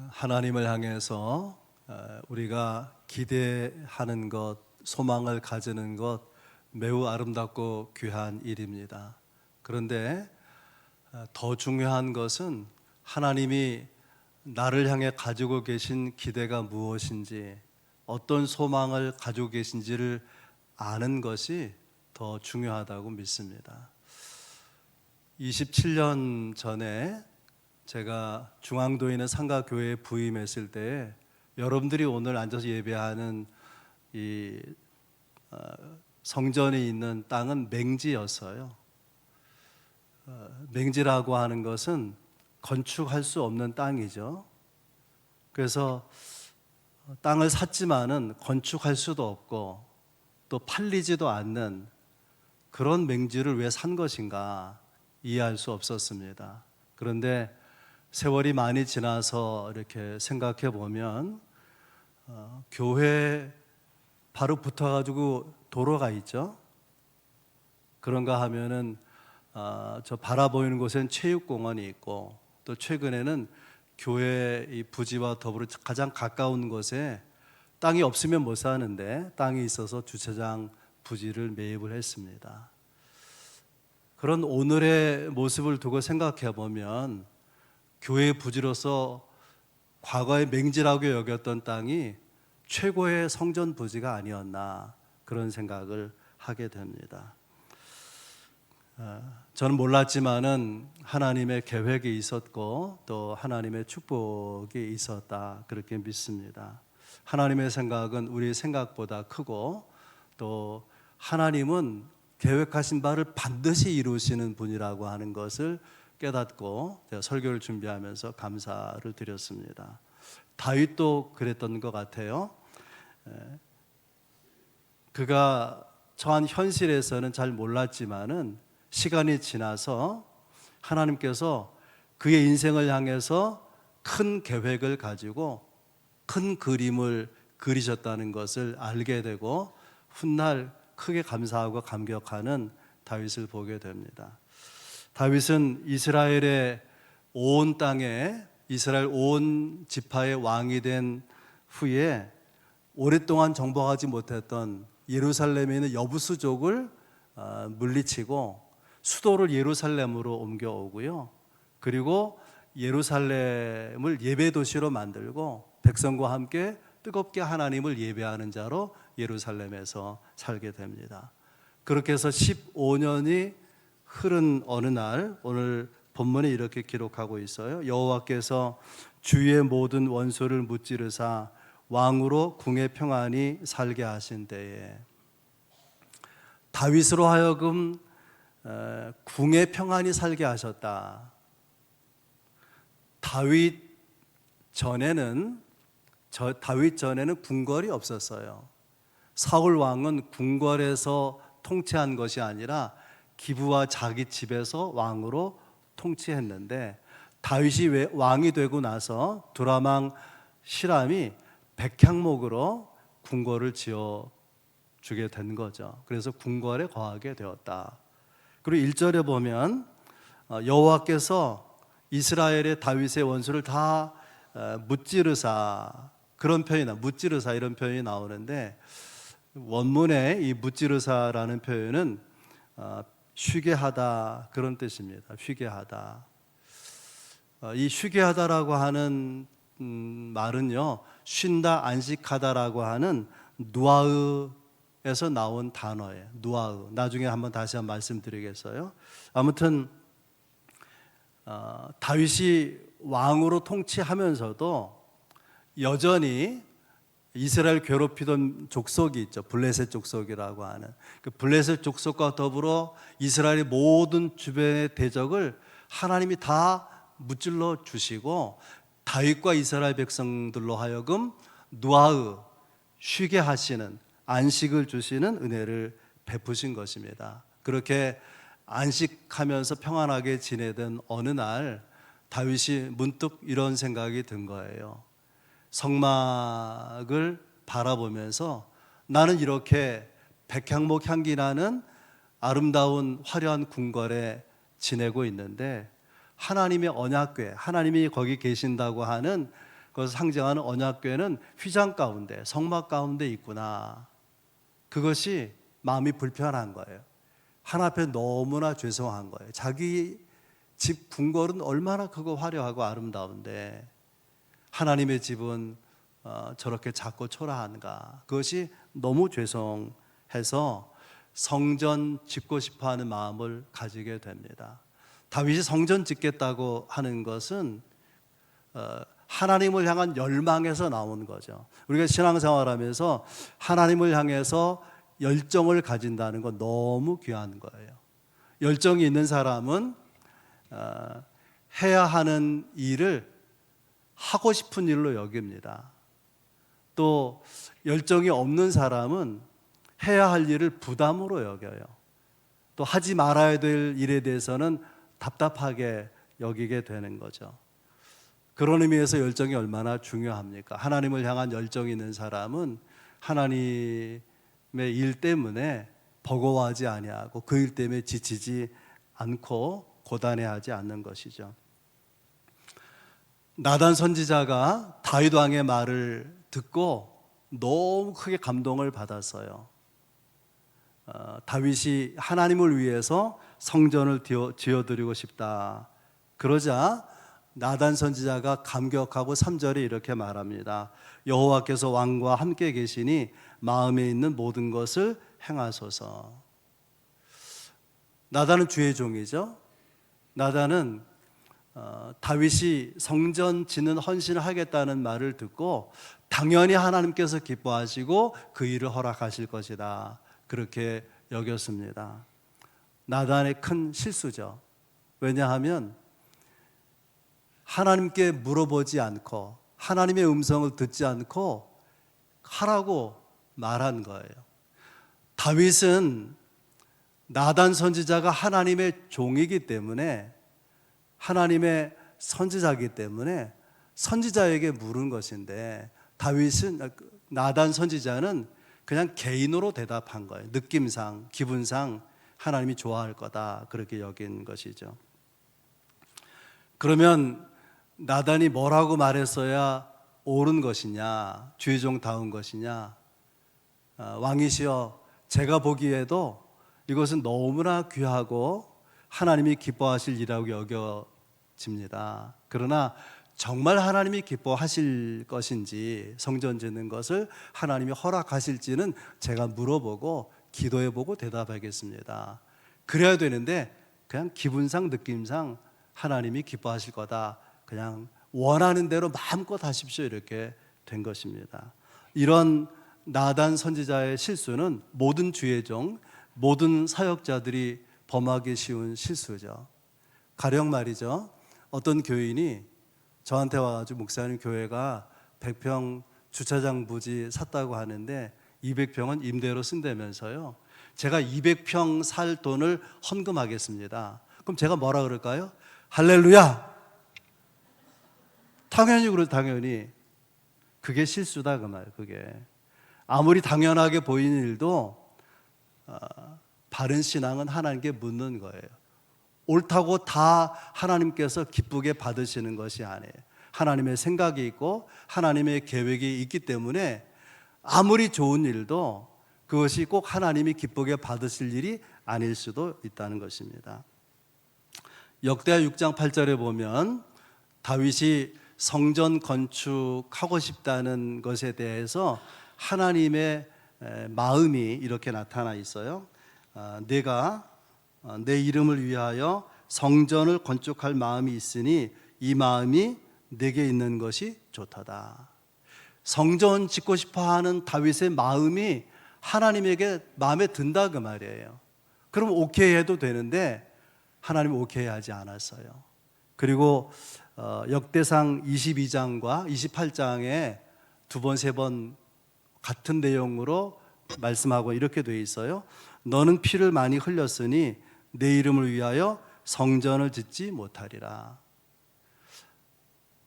하나님을 향해서 우리가 기대하는 것, 소망을 가지는 것 매우 아름답고 귀한 일입니다. 그런데 더 중요한 것은 하나님이 나를 향해 가지고 계신 기대가 무엇인지, 어떤 소망을 가지고 계신지를 아는 것이 더 중요하다고 믿습니다. 27년 전에 제가 중앙도에 있는 상가교회에 부임했을 때에 여러분들이 오늘 앉아서 예배하는 이 성전에 있는 땅은 맹지였어요. 맹지라고 하는 것은 건축할 수 없는 땅이죠. 그래서 땅을 샀지만은 건축할 수도 없고 또 팔리지도 않는 그런 맹지를 왜 산 것인가 이해할 수 없었습니다. 그런데 세월이 많이 지나서 이렇게 생각해 보면 교회 바로 붙어가지고 도로가 있죠. 그런가 하면은 저 바라보이는 곳엔 체육공원이 있고, 또 최근에는 교회 이 부지와 더불어 가장 가까운 곳에 땅이 없으면 못 사는데 땅이 있어서 주차장 부지를 매입을 했습니다. 그런 오늘의 모습을 두고 생각해 보면 교회 부지로서 과거의 맹지라고 여겼던 땅이 최고의 성전 부지가 아니었나, 그런 생각을 하게 됩니다. 저는 몰랐지만은 하나님의 계획이 있었고 또 하나님의 축복이 있었다, 그렇게 믿습니다. 하나님의 생각은 우리의 생각보다 크고 또 하나님은 계획하신 바를 반드시 이루시는 분이라고 하는 것을 깨닫고 제가 설교를 준비하면서 감사를 드렸습니다. 다윗도 그랬던 것 같아요. 그가 처한 현실에서는 잘 몰랐지만은 시간이 지나서 하나님께서 그의 인생을 향해서 큰 계획을 가지고 큰 그림을 그리셨다는 것을 알게 되고 훗날 크게 감사하고 감격하는 다윗을 보게 됩니다. 다윗은 이스라엘의 온 땅에, 이스라엘 온 지파의 왕이 된 후에 오랫동안 정복하지 못했던 예루살렘에 있는 여부수족을 물리치고 수도를 예루살렘으로 옮겨오고요. 그리고 예루살렘을 예배도시로 만들고 백성과 함께 뜨겁게 하나님을 예배하는 자로 예루살렘에서 살게 됩니다. 그렇게 해서 15년이 흐른 어느 날, 오늘 본문에 이렇게 기록하고 있어요. 여호와께서 주의 모든 원수를 무찌르사 왕으로 궁에 평안히 살게 하신 때에, 다윗으로 하여금 궁에 평안히 살게 하셨다. 다윗 전에는 궁궐이 없었어요. 사울 왕은 궁궐에서 통치한 것이 아니라 기브와 자기 집에서 왕으로 통치했는데, 다윗이 왕이 되고 나서 두라망 시람이 백향목으로 궁궐을 지어 주게 된 거죠. 그래서 궁궐에 거하게 되었다. 그리고 1절에 보면 여호와께서 이스라엘의 다윗의 원수를 다 무찌르사, 그런 표현이 무찌르사 이런 표현이 나오는데, 원문에 이 무찌르사라는 표현은 쉬게 하다, 그런 뜻입니다. 쉬게 하다. 이 쉬게 하다라고 하는 말은요, 쉰다, 안식하다라고 하는 누아흐에서 나온 단어예요. 누아흐. 나중에 한번 다시 한번 말씀드리겠어요. 아무튼 다윗이 왕으로 통치하면서도 여전히 이스라엘 괴롭히던 족속이 있죠. 블레셋 족속이라고 하는 그 블레셋 족속과 더불어 이스라엘의 모든 주변의 대적을 하나님이 다 무찔러 주시고 다윗과 이스라엘 백성들로 하여금 누아흐, 쉬게 하시는, 안식을 주시는 은혜를 베푸신 것입니다. 그렇게 안식하면서 평안하게 지내던 어느 날 다윗이 문득 이런 생각이 든 거예요. 성막을 바라보면서 나는 이렇게 백향목 향기 나는 아름다운 화려한 궁궐에 지내고 있는데 하나님의 언약궤, 하나님이 거기 계신다고 하는 그것을 상징하는 언약궤는 휘장 가운데, 성막 가운데 있구나. 그것이 마음이 불편한 거예요. 하나님 앞에 너무나 죄송한 거예요. 자기 집 궁궐은 얼마나 크고 화려하고 아름다운데 하나님의 집은 저렇게 작고 초라한가. 그것이 너무 죄송해서 성전 짓고 싶어하는 마음을 가지게 됩니다. 다윗이 성전 짓겠다고 하는 것은 하나님을 향한 열망에서 나온 거죠. 우리가 신앙생활하면서 하나님을 향해서 열정을 가진다는 건 너무 귀한 거예요. 열정이 있는 사람은 해야 하는 일을 하고 싶은 일로 여깁니다. 또 열정이 없는 사람은 해야 할 일을 부담으로 여겨요. 또 하지 말아야 될 일에 대해서는 답답하게 여기게 되는 거죠. 그런 의미에서 열정이 얼마나 중요합니까? 하나님을 향한 열정이 있는 사람은 하나님의 일 때문에 버거워하지 아니하고 그 일 때문에 지치지 않고 고단해하지 않는 것이죠. 나단 선지자가 다윗 왕의 말을 듣고 너무 크게 감동을 받았어요. 다윗이 하나님을 위해서 성전을 지어드리고 싶다. 그러자 나단 선지자가 감격하고 3절에 이렇게 말합니다. 여호와께서 왕과 함께 계시니 마음에 있는 모든 것을 행하소서. 나단은 주의 종이죠. 나단은 다윗이 성전 짓는 헌신을 하겠다는 말을 듣고 당연히 하나님께서 기뻐하시고 그 일을 허락하실 것이다. 그렇게 여겼습니다. 나단의 큰 실수죠. 왜냐하면 하나님께 물어보지 않고 하나님의 음성을 듣지 않고 하라고 말한 거예요. 다윗은 나단 선지자가 하나님의 종이기 때문에 하나님의 선지자이기 때문에 선지자에게 물은 것인데 다윗은 나단 선지자는 그냥 개인으로 대답한 거예요. 느낌상, 기분상 하나님이 좋아할 거다 그렇게 여긴 것이죠. 그러면 나단이 뭐라고 말했어야 옳은 것이냐, 주의 종다운 것이냐? 왕이시여, 제가 보기에도 이것은 너무나 귀하고 하나님이 기뻐하실 일이라고 여겨집니다. 그러나 정말 하나님이 기뻐하실 것인지 성전 짓는 것을 하나님이 허락하실지는 제가 물어보고 기도해보고 대답하겠습니다. 그래야 되는데 그냥 기분상 느낌상 하나님이 기뻐하실 거다, 그냥 원하는 대로 마음껏 하십시오 이렇게 된 것입니다. 이런 나단 선지자의 실수는 모든 주의 종, 모든 사역자들이 범하기 쉬운 실수죠. 가령 말이죠, 어떤 교인이 저한테 와가지고 목사님 교회가 100평 주차장 부지 샀다고 하는데 200평은 임대로 쓴다면서요. 제가 200평 살 돈을 헌금하겠습니다. 그럼 제가 뭐라 그럴까요? 할렐루야! 당연히 그렇죠. 당연히 그게 실수다 그 말. 그게 아무리 당연하게 보이는 일도 바른 신앙은 하나님께 묻는 거예요. 옳다고 다 하나님께서 기쁘게 받으시는 것이 아니에요. 하나님의 생각이 있고 하나님의 계획이 있기 때문에 아무리 좋은 일도 그것이 꼭 하나님이 기쁘게 받으실 일이 아닐 수도 있다는 것입니다. 역대하 6장 8절에 보면 다윗이 성전 건축하고 싶다는 것에 대해서 하나님의 마음이 이렇게 나타나 있어요. 내가 내 이름을 위하여 성전을 건축할 마음이 있으니 이 마음이 내게 있는 것이 좋도다. 성전 짓고 싶어하는 다윗의 마음이 하나님에게 마음에 든다 그 말이에요. 그럼 오케이 해도 되는데 하나님은 오케이 하지 않았어요. 그리고 역대상 22장과 28장에 두 번, 세 번 같은 내용으로 말씀하고 이렇게 돼 있어요. 너는 피를 많이 흘렸으니 내 이름을 위하여 성전을 짓지 못하리라.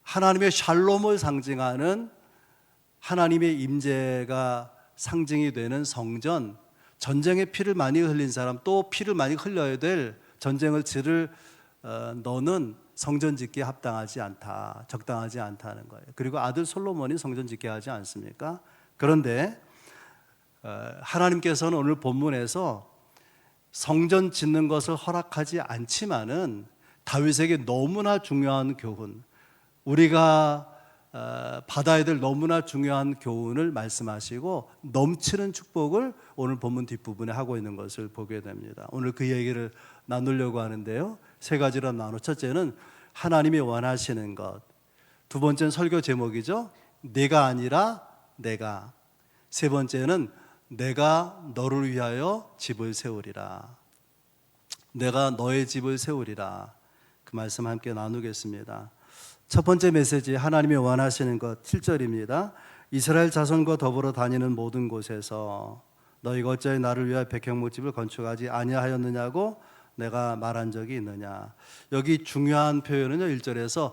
하나님의 샬롬을 상징하는 하나님의 임재가 상징이 되는 성전, 전쟁에 피를 많이 흘린 사람, 또 피를 많이 흘려야 될 전쟁을 치를 너는 성전 짓기에 합당하지 않다, 적당하지 않다는 거예요. 그리고 아들 솔로몬이 성전 짓게 하지 않습니까? 그런데 하나님께서는 오늘 본문에서 성전 짓는 것을 허락하지 않지만은 다윗에게 너무나 중요한 교훈, 우리가 받아야 될 너무나 중요한 교훈을 말씀하시고 넘치는 축복을 오늘 본문 뒷부분에 하고 있는 것을 보게 됩니다. 오늘 그 얘기를 나누려고 하는데요, 세 가지로 나누. 첫째는 하나님이 원하시는 것, 두 번째는 설교 제목이죠. 내가 아니라 내가. 세 번째는 내가 너를 위하여 집을 세우리라. 내가 너의 집을 세우리라. 그 말씀 함께 나누겠습니다. 첫 번째 메시지, 하나님이 원하시는 것 7절입니다. 이스라엘 자손과 더불어 다니는 모든 곳에서 너희가 어찌하여 나를 위하여 백향목집을 건축하지 아니하였느냐고 내가 말한 적이 있느냐. 여기 중요한 표현은요, 1절에서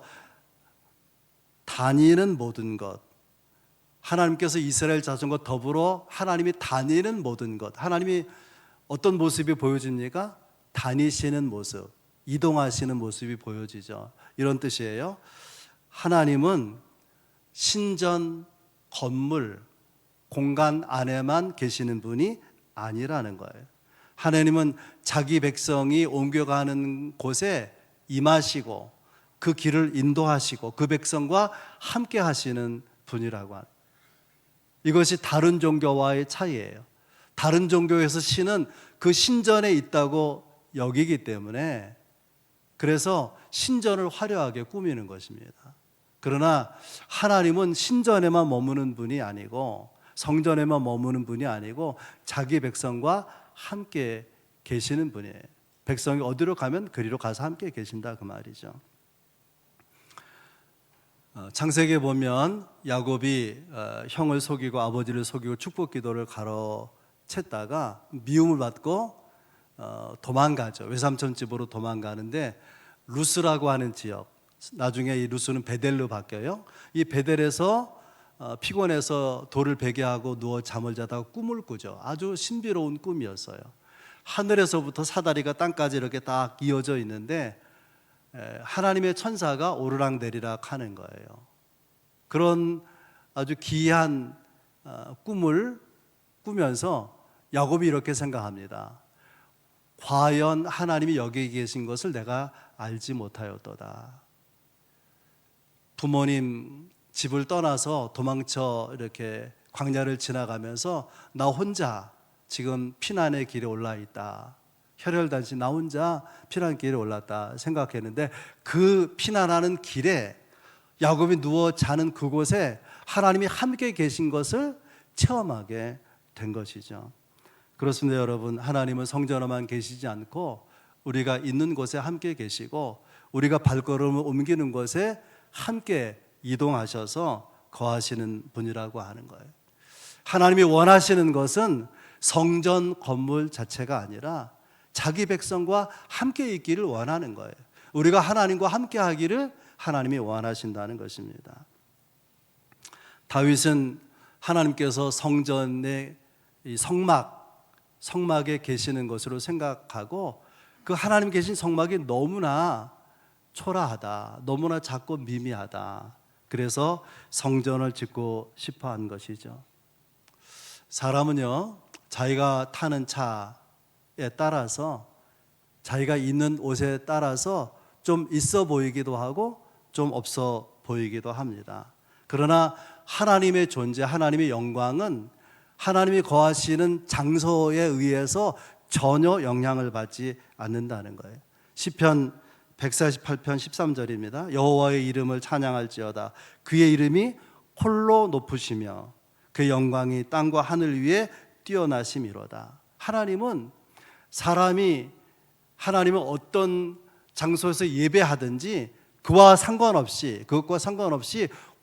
다니는 모든 것, 하나님께서 이스라엘 자손과 더불어 하나님이 다니는 모든 것, 하나님이 어떤 모습이 보여집니까? 다니시는 모습, 이동하시는 모습이 보여지죠. 이런 뜻이에요. 하나님은 신전, 건물, 공간 안에만 계시는 분이 아니라는 거예요. 하나님은 자기 백성이 옮겨가는 곳에 임하시고 그 길을 인도하시고 그 백성과 함께 하시는 분이라고 합니다. 이것이 다른 종교와의 차이예요. 다른 종교에서 신은 그 신전에 있다고 여기기 때문에, 그래서 신전을 화려하게 꾸미는 것입니다. 그러나 하나님은 신전에만 머무는 분이 아니고, 성전에만 머무는 분이 아니고 자기 백성과 함께 계시는 분이에요. 백성이 어디로 가면 그리로 가서 함께 계신다, 그 말이죠. 창세기에 보면 야곱이 형을 속이고 아버지를 속이고 축복 기도를 가로챘다가 미움을 받고 도망가죠. 외삼촌 집으로 도망가는데 루스라고 하는 지역, 나중에 이 루스는 베델로 바뀌어요. 이 베델에서 피곤해서 돌을 베개하고 누워 잠을 자다가 꿈을 꾸죠. 아주 신비로운 꿈이었어요. 하늘에서부터 사다리가 땅까지 이렇게 딱 이어져 있는데 하나님의 천사가 오르락내리락 하는 거예요. 그런 아주 기이한 꿈을 꾸면서 야곱이 이렇게 생각합니다. 과연 하나님이 여기 계신 것을 내가 알지 못하였도다. 부모님 집을 떠나서 도망쳐 이렇게 광야를 지나가면서 나 혼자 지금 피난의 길에 올라 있다. 혈혈단신 나 혼자 피난 길에 올랐다 생각했는데, 그 피난하는 길에 야곱이 누워 자는 그곳에 하나님이 함께 계신 것을 체험하게 된 것이죠. 그렇습니다, 여러분. 하나님은 성전에만 계시지 않고 우리가 있는 곳에 함께 계시고 우리가 발걸음을 옮기는 곳에 함께 이동하셔서 거하시는 분이라고 하는 거예요. 하나님이 원하시는 것은 성전 건물 자체가 아니라 자기 백성과 함께 있기를 원하는 거예요. 우리가 하나님과 함께 하기를 하나님이 원하신다는 것입니다. 다윗은 하나님께서 성전의 이 성막에 계시는 것으로 생각하고, 그 하나님 계신 성막이 너무나 초라하다, 너무나 작고 미미하다. 그래서 성전을 짓고 싶어 한 것이죠. 사람은요, 자기가 타는 차에 따라서, 자기가 입는 옷에 따라서 좀 있어 보이기도 하고 좀 없어 보이기도 합니다. 그러나 하나님의 존재, 하나님의 영광은 하나님이 거하시는 장소에 의해서 전혀 영향을 받지 않는다는 거예요. 시편 148편 13절입니다. 여호와의 이름을 찬양할지어다. 그의 이름이 홀로 높으시며 그의 영광이 땅과 하늘 위에 뛰어나심이로다. 하나님은 하나님은 어떤 장소에서 예배하든지 그것과 상관없이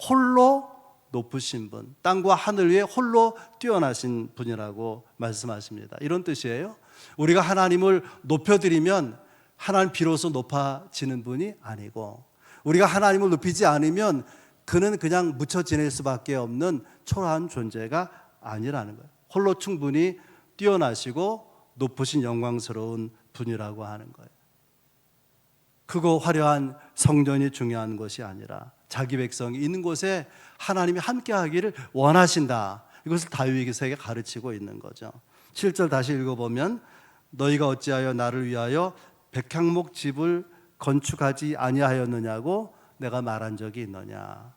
홀로 높으신 분, 땅과 하늘 위에 홀로 뛰어나신 분이라고 말씀하십니다. 이런 뜻이에요. 우리가 하나님을 높여드리면 하나님 비로소 높아지는 분이 아니고, 우리가 하나님을 높이지 않으면 그는 그냥 묻혀 지낼 수밖에 없는 초라한 존재가 아니라는 거예요. 홀로 충분히 뛰어나시고 높으신 영광스러운 분이라고 하는 거예요. 크고 화려한 성전이 중요한 것이 아니라 자기 백성이 있는 곳에 하나님이 함께하기를 원하신다. 이것을 다윗에게 가르치고 있는 거죠. 7절 다시 읽어보면 너희가 어찌하여 나를 위하여 백향목 집을 건축하지 아니하였느냐고 내가 말한 적이 있느냐.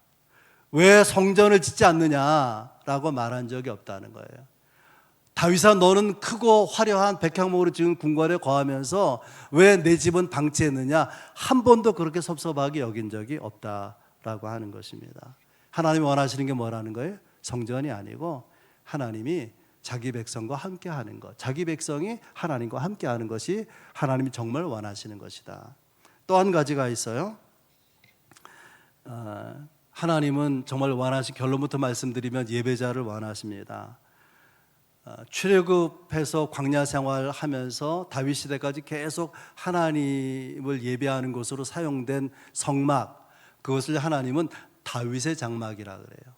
왜 성전을 짓지 않느냐라고 말한 적이 없다는 거예요. 다윗아, 너는 크고 화려한 백향목으로 지은 궁궐에 거하면서 왜 내 집은 방치했느냐? 한 번도 그렇게 섭섭하게 여긴 적이 없다라고 하는 것입니다. 하나님이 원하시는 게 뭐라는 거예요? 성전이 아니고 하나님이 자기 백성과 함께하는 것, 자기 백성이 하나님과 함께하는 것이 하나님이 정말 원하시는 것이다. 또 한 가지가 있어요. 하나님은 정말 원하신, 결론부터 말씀드리면 예배자를 원하십니다. 출애굽해서 광야 생활하면서 다윗 시대까지 계속 하나님을 예배하는 것으로 사용된 성막, 그것을 하나님은 다윗의 장막이라 그래요.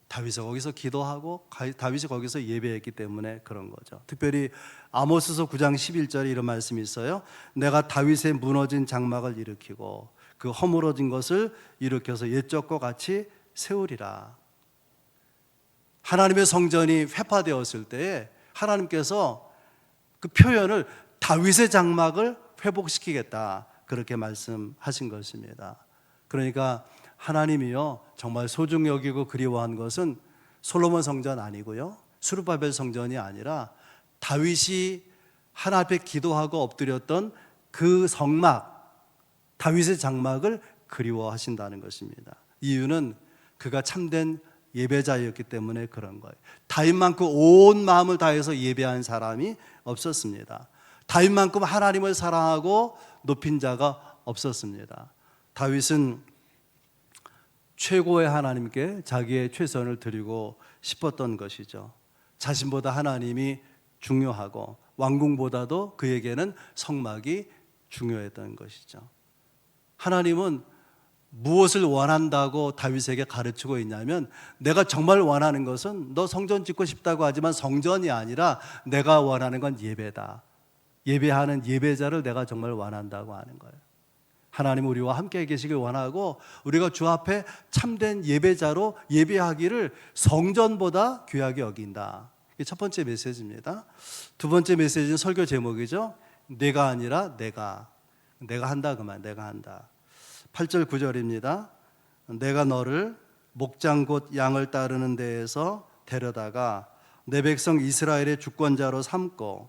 다윗이 거기서 기도하고 다윗이 거기서 예배했기 때문에 그런 거죠. 특별히 아모스서 9장 11절에 이런 말씀이 있어요. 내가 다윗의 무너진 장막을 일으키고 그 허물어진 것을 일으켜서 옛적과 같이 세우리라. 하나님의 성전이 회파되었을 때에 하나님께서 그 표현을 다윗의 장막을 회복시키겠다, 그렇게 말씀하신 것입니다. 그러니까 하나님이요 정말 소중히 여기고 그리워한 것은 솔로몬 성전 아니고요, 스룹바벨 성전이 아니라 다윗이 하나님 앞에 기도하고 엎드렸던 그 성막, 다윗의 장막을 그리워하신다는 것입니다. 이유는 그가 참된 예배자였기 때문에 그런 거예요. 다윗만큼 온 마음을 다해서 예배한 사람이 없었습니다. 다윗만큼 하나님을 사랑하고 높인 자가 없었습니다. 다윗은 최고의 하나님께 자기의 최선을 드리고 싶었던 것이죠. 자신보다 하나님이 중요하고 왕궁보다도 그에게는 성막이 중요했던 것이죠. 하나님은 무엇을 원한다고 다윗에게 가르치고 있냐면, 내가 정말 원하는 것은 너 성전 짓고 싶다고 하지만 성전이 아니라 내가 원하는 건 예배다. 예배하는 예배자를 내가 정말 원한다고 하는 거예요. 하나님은 우리와 함께 계시길 원하고 우리가 주 앞에 참된 예배자로 예배하기를 성전보다 귀하게 여긴다. 이게 첫 번째 메시지입니다. 두 번째 메시지는 설교 제목이죠. 내가 아니라 내가 한다, 그만. 내가 한다. 8절 9절입니다. 내가 너를 목장 곧 양을 따르는 데에서 데려다가 내 백성 이스라엘의 주권자로 삼고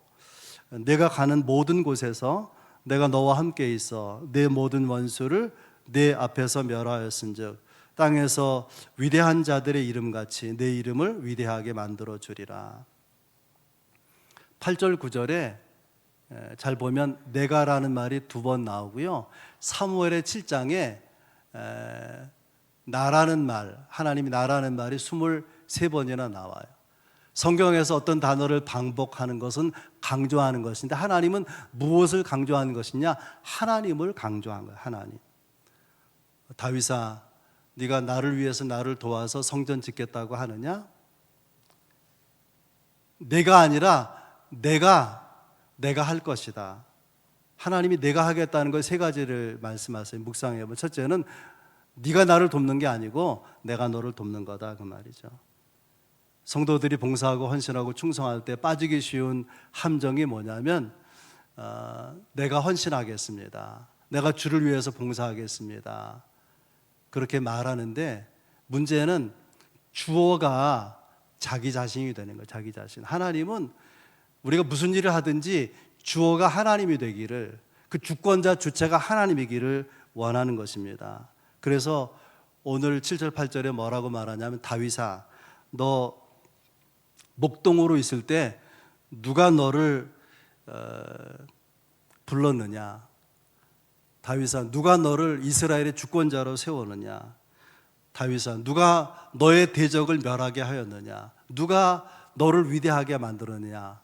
내가 가는 모든 곳에서 내가 너와 함께 있어 내 모든 원수를 내 앞에서 멸하였은즉 땅에서 위대한 자들의 이름같이 내 이름을 위대하게 만들어 주리라. 8절 9절에 잘 보면 내가라는 말이 두 번 나오고요, 사무엘의 7장에 나라는 말, 하나님이 나라는 말이 23번이나 나와요. 성경에서 어떤 단어를 반복하는 것은 강조하는 것인데, 하나님은 무엇을 강조하는 것이냐? 하나님을 강조한 거예요. 하나님. 다윗아, 네가 나를 위해서 나를 도와서 성전 짓겠다고 하느냐? 내가 아니라 내가 할 것이다. 하나님이 내가 하겠다는 걸 세 가지를 말씀하세요. 묵상해 보면, 첫째는 네가 나를 돕는 게 아니고 내가 너를 돕는 거다, 그 말이죠. 성도들이 봉사하고 헌신하고 충성할 때 빠지기 쉬운 함정이 뭐냐면 내가 헌신하겠습니다, 내가 주를 위해서 봉사하겠습니다, 그렇게 말하는데, 문제는 주어가 자기 자신이 되는 거예요. 자기 자신. 하나님은 우리가 무슨 일을 하든지 주어가 하나님이 되기를, 그 주권자 주체가 하나님이기를 원하는 것입니다. 그래서 오늘 7절 8절에 뭐라고 말하냐면, 다윗아, 너 목동으로 있을 때 누가 너를 불렀느냐? 다윗아, 누가 너를 이스라엘의 주권자로 세웠느냐? 다윗아, 누가 너의 대적을 멸하게 하였느냐? 누가 너를 위대하게 만들었느냐?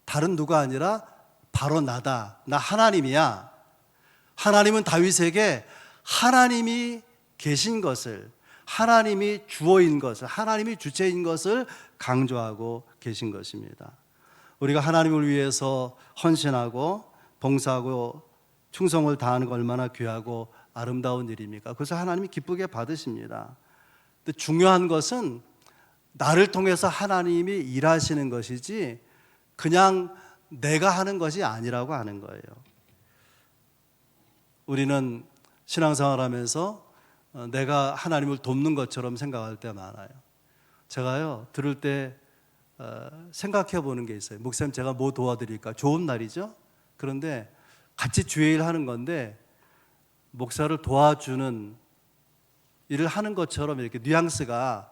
다른 누가 아니라 바로 나다. 나 하나님이야. 하나님은 다윗에게 하나님이 계신 것을, 하나님이 주어인 것을, 하나님이 주체인 것을 강조하고 계신 것입니다. 우리가 하나님을 위해서 헌신하고 봉사하고 충성을 다하는 거 얼마나 귀하고 아름다운 일입니까? 그래서 하나님이 기쁘게 받으십니다. 근데 중요한 것은 나를 통해서 하나님이 일하시는 것이지 그냥 내가 하는 것이 아니라고 하는 거예요. 우리는 신앙생활 하면서 내가 하나님을 돕는 것처럼 생각할 때 많아요. 제가요, 들을 때 생각해 보는 게 있어요. 목사님, 제가 뭐 도와드릴까? 좋은 날이죠? 그런데 같이 주일 하는 건데 목사를 도와주는 일을 하는 것처럼 이렇게 뉘앙스가,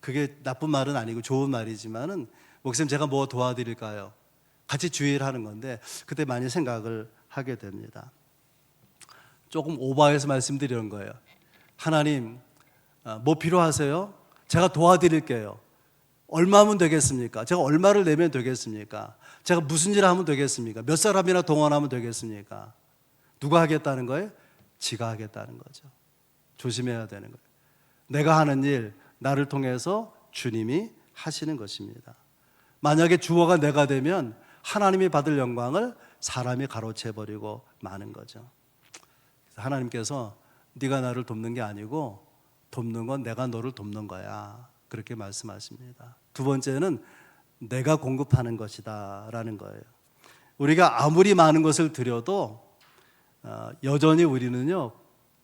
그게 나쁜 말은 아니고 좋은 말이지만은, 목사님 제가 뭐 도와드릴까요? 같이 주일 하는 건데 그때 많이 생각을 하게 됩니다. 조금 오버해서 말씀드리는 거예요. 하나님, 뭐 필요하세요? 제가 도와드릴게요. 얼마면 되겠습니까? 제가 얼마를 내면 되겠습니까? 제가 무슨 일을 하면 되겠습니까? 몇 사람이나 동원하면 되겠습니까? 누가 하겠다는 거예요? 지가 하겠다는 거죠. 조심해야 되는 거예요. 내가 하는 일, 나를 통해서 주님이 하시는 것입니다. 만약에 주어가 내가 되면 하나님이 받을 영광을 사람이 가로채버리고 마는 거죠. 하나님께서 네가 나를 돕는 게 아니고 돕는 건 내가 너를 돕는 거야, 그렇게 말씀하십니다. 두 번째는 내가 공급하는 것이다 라는 거예요. 우리가 아무리 많은 것을 드려도 여전히 우리는요,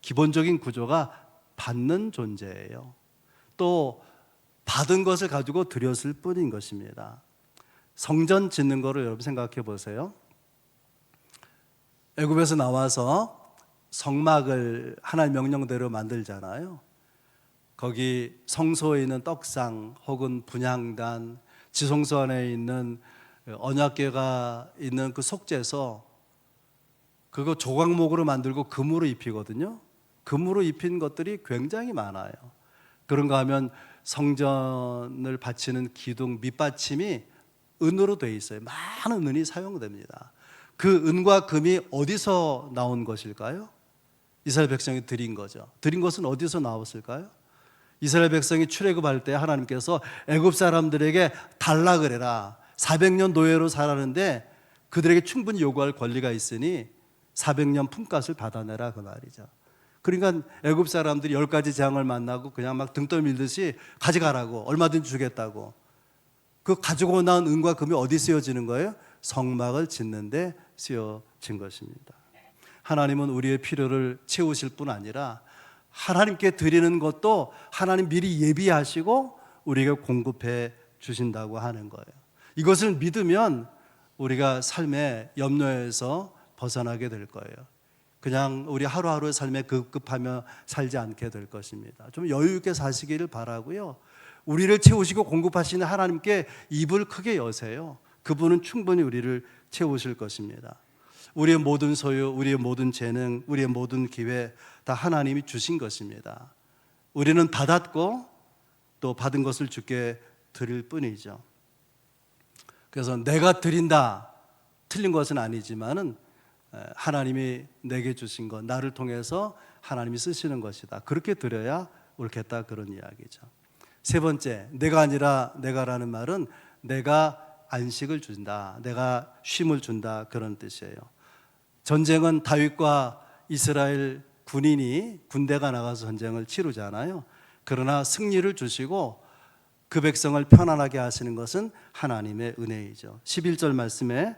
기본적인 구조가 받는 존재예요. 또 받은 것을 가지고 드렸을 뿐인 것입니다. 성전 짓는 거를 여러분 생각해 보세요. 애굽에서 나와서 성막을 하나님 명령대로 만들잖아요. 거기 성소에 있는 떡상 혹은 분향단, 지성소 안에 있는 언약궤가 있는 그 속죄소, 그거 조각목으로 만들고 금으로 입히거든요. 금으로 입힌 것들이 굉장히 많아요. 그런가 하면 성전을 바치는 기둥 밑받침이 은으로 되어 있어요. 많은 은이 사용됩니다. 그 은과 금이 어디서 나온 것일까요? 이스라엘 백성이 드린 거죠. 드린 것은 어디서 나왔을까요? 이스라엘 백성이 출애굽할 때 하나님께서 애굽 사람들에게 달라 그래라. 400년 노예로 살았는데 그들에게 충분히 요구할 권리가 있으니 400년 품값을 받아내라, 그 말이죠. 그러니까 애굽 사람들이 10가지 재앙을 만나고 그냥 막 등 떠밀듯이 가져가라고, 얼마든지 주겠다고. 그 가지고 나온 은과 금이 어디 쓰여지는 거예요? 성막을 짓는데 쓰여진 것입니다. 하나님은 우리의 필요를 채우실 뿐 아니라 하나님께 드리는 것도 하나님 미리 예비하시고 우리에게 공급해 주신다고 하는 거예요. 이것을 믿으면 우리가 삶의 염려에서 벗어나게 될 거예요. 그냥 우리 하루하루의 삶에 급급하며 살지 않게 될 것입니다. 좀 여유 있게 사시기를 바라고요. 우리를 채우시고 공급하시는 하나님께 입을 크게 여세요. 그분은 충분히 우리를 채우실 것입니다. 우리의 모든 소유, 우리의 모든 재능, 우리의 모든 기회 다 하나님이 주신 것입니다. 우리는 받았고 또 받은 것을 주께 드릴 뿐이죠. 그래서 내가 드린다, 틀린 것은 아니지만은 하나님이 내게 주신 것, 나를 통해서 하나님이 쓰시는 것이다. 그렇게 드려야 옳겠다, 그런 이야기죠. 세 번째, 내가 아니라 내가라는 말은 내가 안식을 준다, 내가 쉼을 준다, 그런 뜻이에요. 전쟁은 다윗과 이스라엘 군대가 나가서 전쟁을 치르잖아요. 그러나 승리를 주시고 그 백성을 편안하게 하시는 것은 하나님의 은혜이죠. 11절 말씀에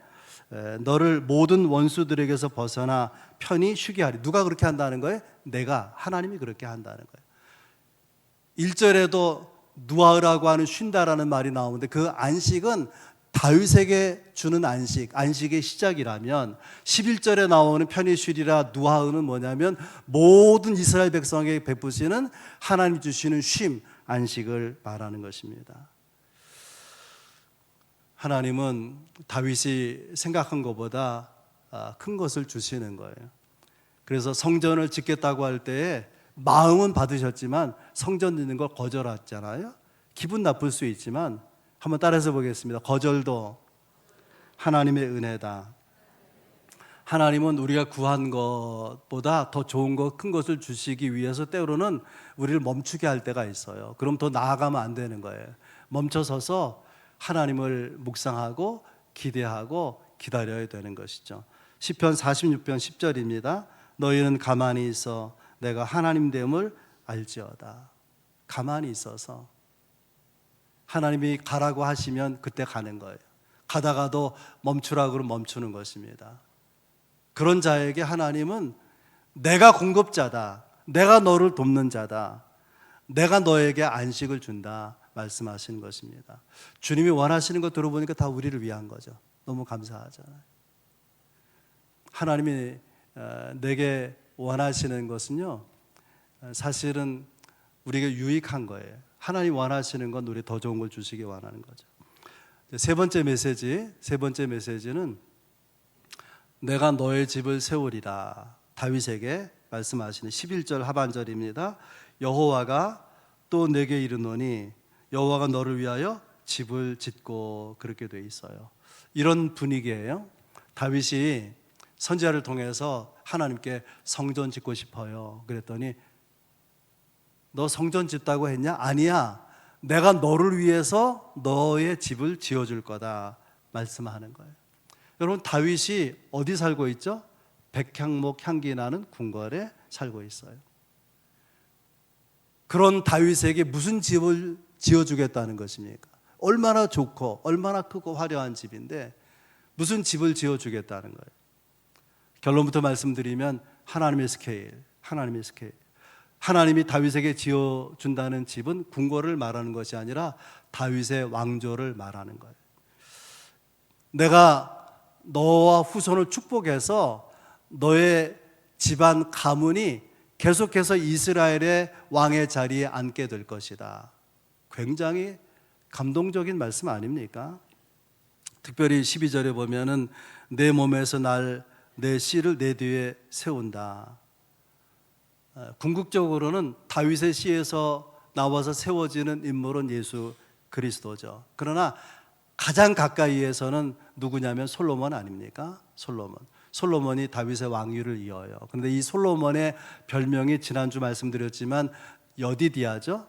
너를 모든 원수들에게서 벗어나 편히 쉬게 하리. 누가 그렇게 한다는 거예요? 내가, 하나님이 그렇게 한다는 거예요. 1절에도 누아흐라고 하는 쉰다라는 말이 나오는데 그 안식은 다윗에게 주는 안식, 안식의 시작이라면 11절에 나오는 편히 쉬리라 누아흐는 뭐냐면 모든 이스라엘 백성에게 베푸시는 하나님 주시는 쉼, 안식을 말하는 것입니다. 하나님은 다윗이 생각한 것보다 큰 것을 주시는 거예요. 그래서 성전을 짓겠다고 할 때에 마음은 받으셨지만 성전 짓는 걸 거절했잖아요. 기분 나쁠 수 있지만 한번 따라서 보겠습니다. 거절도 하나님의 은혜다. 하나님은 우리가 구한 것보다 더 좋은 것, 큰 것을 주시기 위해서 때로는 우리를 멈추게 할 때가 있어요. 그럼 더 나아가면 안 되는 거예요. 멈춰서서 하나님을 묵상하고 기대하고 기다려야 되는 것이죠. 시편 46편 10절입니다. 너희는 가만히 있어 내가 하나님 됨을 알지어다. 가만히 있어서 하나님이 가라고 하시면 그때 가는 거예요. 가다가도 멈추라고 그러면 멈추는 것입니다. 그런 자에게 하나님은 내가 공급자다, 내가 너를 돕는 자다, 내가 너에게 안식을 준다 말씀하시는 것입니다. 주님이 원하시는 거 들어보니까 다 우리를 위한 거죠. 너무 감사하잖아요. 하나님이 내게 원하시는 것은요, 사실은 우리에게 유익한 거예요. 하나님 원하시는 건 우리 더 좋은 걸 주시기 원하는 거죠. 세 번째 메시지는 내가 너의 집을 세우리라. 다윗에게 말씀하시는 11절 하반절입니다. 여호와가 또 내게 이르노니 여호와가 너를 위하여 집을 짓고, 그렇게 돼 있어요. 이런 분위기예요. 다윗이 선지자를 통해서 하나님께 성전 짓고 싶어요. 그랬더니 너 성전 짓다고 했냐? 아니야. 내가 너를 위해서 너의 집을 지어줄 거다 말씀하는 거예요. 여러분, 다윗이 어디 살고 있죠? 백향목 향기 나는 궁궐에 살고 있어요. 그런 다윗에게 무슨 집을 지어주겠다는 것입니까? 얼마나 좋고 얼마나 크고 화려한 집인데 무슨 집을 지어주겠다는 거예요. 결론부터 말씀드리면 하나님의 스케일. 하나님이 다윗에게 지어준다는 집은 궁궐을 말하는 것이 아니라 다윗의 왕조를 말하는 거예요. 내가 너와 후손을 축복해서 너의 집안 가문이 계속해서 이스라엘의 왕의 자리에 앉게 될 것이다. 굉장히 감동적인 말씀 아닙니까? 특별히 12절에 보면은 내 몸에서 내 씨를 내 뒤에 세운다. 궁극적으로는 다윗의 씨에서 나와서 세워지는 인물은 예수 그리스도죠. 그러나 가장 가까이에서는 누구냐면 솔로몬 아닙니까? 솔로몬이 다윗의 왕위를 이어요. 그런데 이 솔로몬의 별명이 지난주 말씀드렸지만 여디디아죠.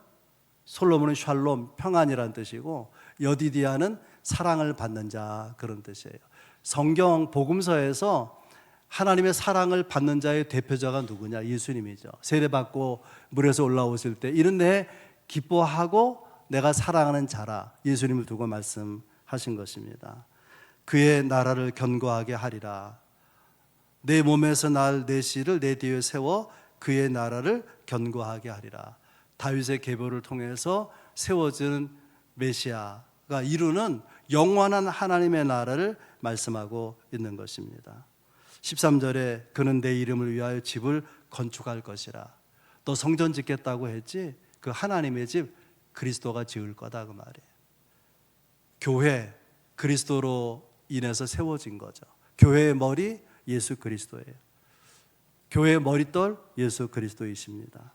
솔로몬은 샬롬, 평안이라는 뜻이고 여디디아는 사랑을 받는 자, 그런 뜻이에요. 성경 복음서에서 하나님의 사랑을 받는 자의 대표자가 누구냐? 예수님이죠. 세례받고 물에서 올라오실 때 이는 내 기뻐하고 내가 사랑하는 자라, 예수님을 두고 말씀하신 것입니다. 그의 나라를 견고하게 하리라. 내 몸에서 내 씨를 내 뒤에 세워 그의 나라를 견고하게 하리라. 다윗의 계보를 통해서 세워지는 메시아가 이루는 영원한 하나님의 나라를 말씀하고 있는 것입니다. 13절에 그는 내 이름을 위하여 집을 건축할 것이라. 너 성전 짓겠다고 했지? 그 하나님의 집 그리스도가 지을 거다, 그 말이에요. 교회, 그리스도로 인해서 세워진 거죠. 교회의 머리 예수 그리스도예요. 교회의 머릿돌 예수 그리스도이십니다.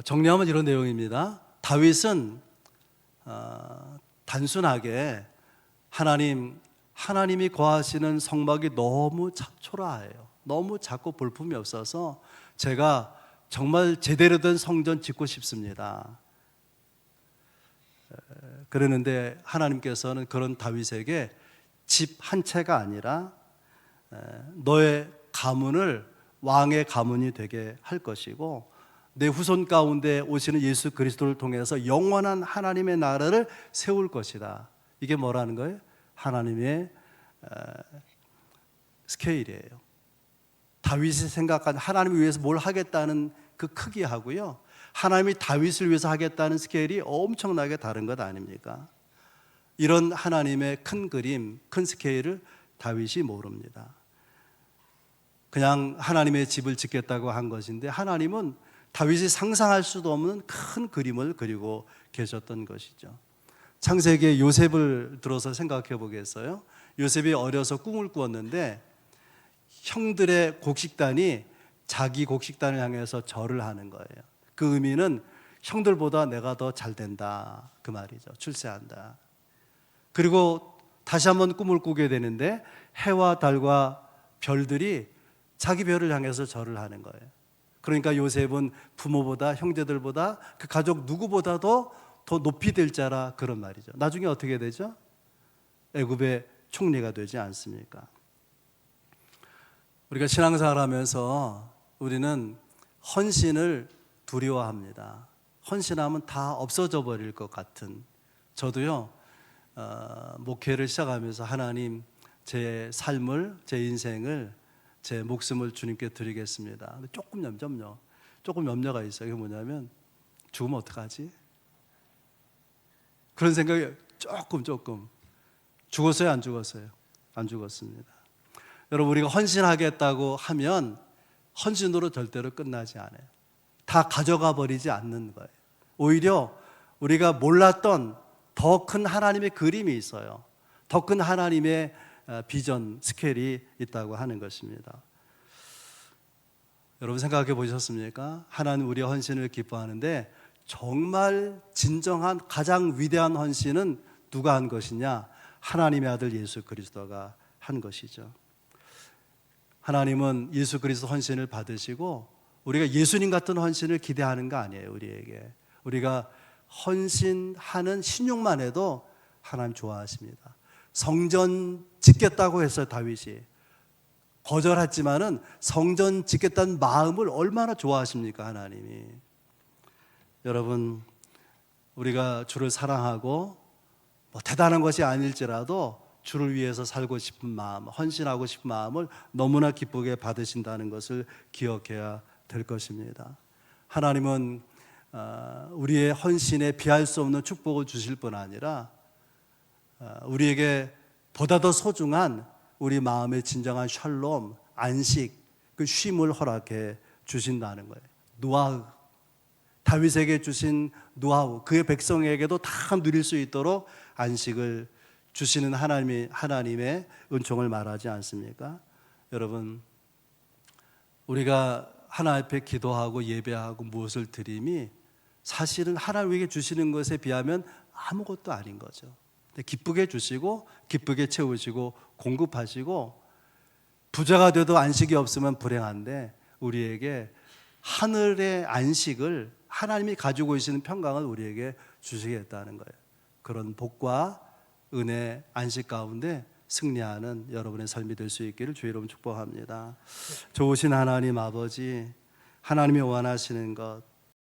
정리하면 이런 내용입니다. 다윗은 단순하게 하나님이 거하시는 성막이 너무 초라해요. 너무 작고 볼품이 없어서 제가 정말 제대로 된 성전 짓고 싶습니다. 그러는데 하나님께서는 그런 다윗에게 집 한 채가 아니라 너의 가문을 왕의 가문이 되게 할 것이고 내 후손 가운데 오시는 예수 그리스도를 통해서 영원한 하나님의 나라를 세울 것이다. 이게 뭐라는 거예요? 하나님의 스케일이에요. 다윗이 생각한 하나님을 위해서 뭘 하겠다는 그 크기하고요, 하나님이 다윗을 위해서 하겠다는 스케일이 엄청나게 다른 것 아닙니까? 이런 하나님의 큰 그림, 큰 스케일을 다윗이 모릅니다. 그냥 하나님의 집을 짓겠다고 한 것인데 하나님은 다윗이 상상할 수도 없는 큰 그림을 그리고 계셨던 것이죠. 창세기에 요셉을 들어서 생각해 보겠어요? 요셉이 어려서 꿈을 꾸었는데 형들의 곡식단이 자기 곡식단을 향해서 절을 하는 거예요. 그 의미는 형들보다 내가 더 잘 된다, 그 말이죠. 출세한다. 그리고 다시 한번 꿈을 꾸게 되는데 해와 달과 별들이 자기 별을 향해서 절을 하는 거예요. 그러니까 요셉은 부모보다 형제들보다 그 가족 누구보다도 더 높이 될 자라, 그런 말이죠. 나중에 어떻게 되죠? 애굽의 총리가 되지 않습니까? 우리가 신앙생활 하면서 우리는 헌신을 두려워합니다. 헌신하면 다 없어져 버릴 것 같은. 저도요, 목회를 시작하면서 하나님, 제 삶을, 제 인생을, 제 목숨을 주님께 드리겠습니다. 근데 조금 염려가 있어요. 그게 뭐냐면 죽으면 어떡하지? 그런 생각이 조금. 죽었어요, 안 죽었어요? 안 죽었습니다. 여러분, 우리가 헌신하겠다고 하면 헌신으로 절대로 끝나지 않아요. 다 가져가 버리지 않는 거예요. 오히려 우리가 몰랐던 더 큰 하나님의 그림이 있어요. 더 큰 하나님의 비전, 스케일이 있다고 하는 것입니다. 여러분 생각해 보셨습니까? 하나님 우리의 헌신을 기뻐하는데 정말 진정한 가장 위대한 헌신은 누가 한 것이냐? 하나님의 아들 예수 그리스도가 한 것이죠. 하나님은 예수 그리스도 헌신을 받으시고 우리가 예수님 같은 헌신을 기대하는 거 아니에요. 우리에게 우리가 헌신하는 신용만 해도 하나님 좋아하십니다. 성전 짓겠다고 했어요. 다윗이 거절했지만은 성전 짓겠다는 마음을 얼마나 좋아하십니까? 하나님이. 여러분, 우리가 주를 사랑하고 대단한 것이 아닐지라도 주를 위해서 살고 싶은 마음, 헌신하고 싶은 마음을 너무나 기쁘게 받으신다는 것을 기억해야 될 것입니다. 하나님은 우리의 헌신에 비할 수 없는 축복을 주실 뿐 아니라 우리에게 보다 더 소중한 우리 마음의 진정한 샬롬, 안식, 그 쉼을 허락해 주신다는 거예요. 노아흐, 다윗에게 주신 노하우, 그의 백성에게도 다 누릴 수 있도록 안식을 주시는 하나님의 은총을 말하지 않습니까? 여러분, 우리가 하나님 앞에 기도하고 예배하고 무엇을 드림이 사실은 하나님에게 주시는 것에 비하면 아무것도 아닌 거죠. 기쁘게 주시고 기쁘게 채우시고 공급하시고 부자가 돼도 안식이 없으면 불행한데 우리에게 하늘의 안식을 하나님이 가지고 계시는 평강을 우리에게 주시겠다는 거예요. 그런 복과 은혜, 안식 가운데 승리하는 여러분의 삶이 될 수 있기를 주의 이름으로 축복합니다. 좋으신 하나님 아버지, 하나님이 원하시는 것,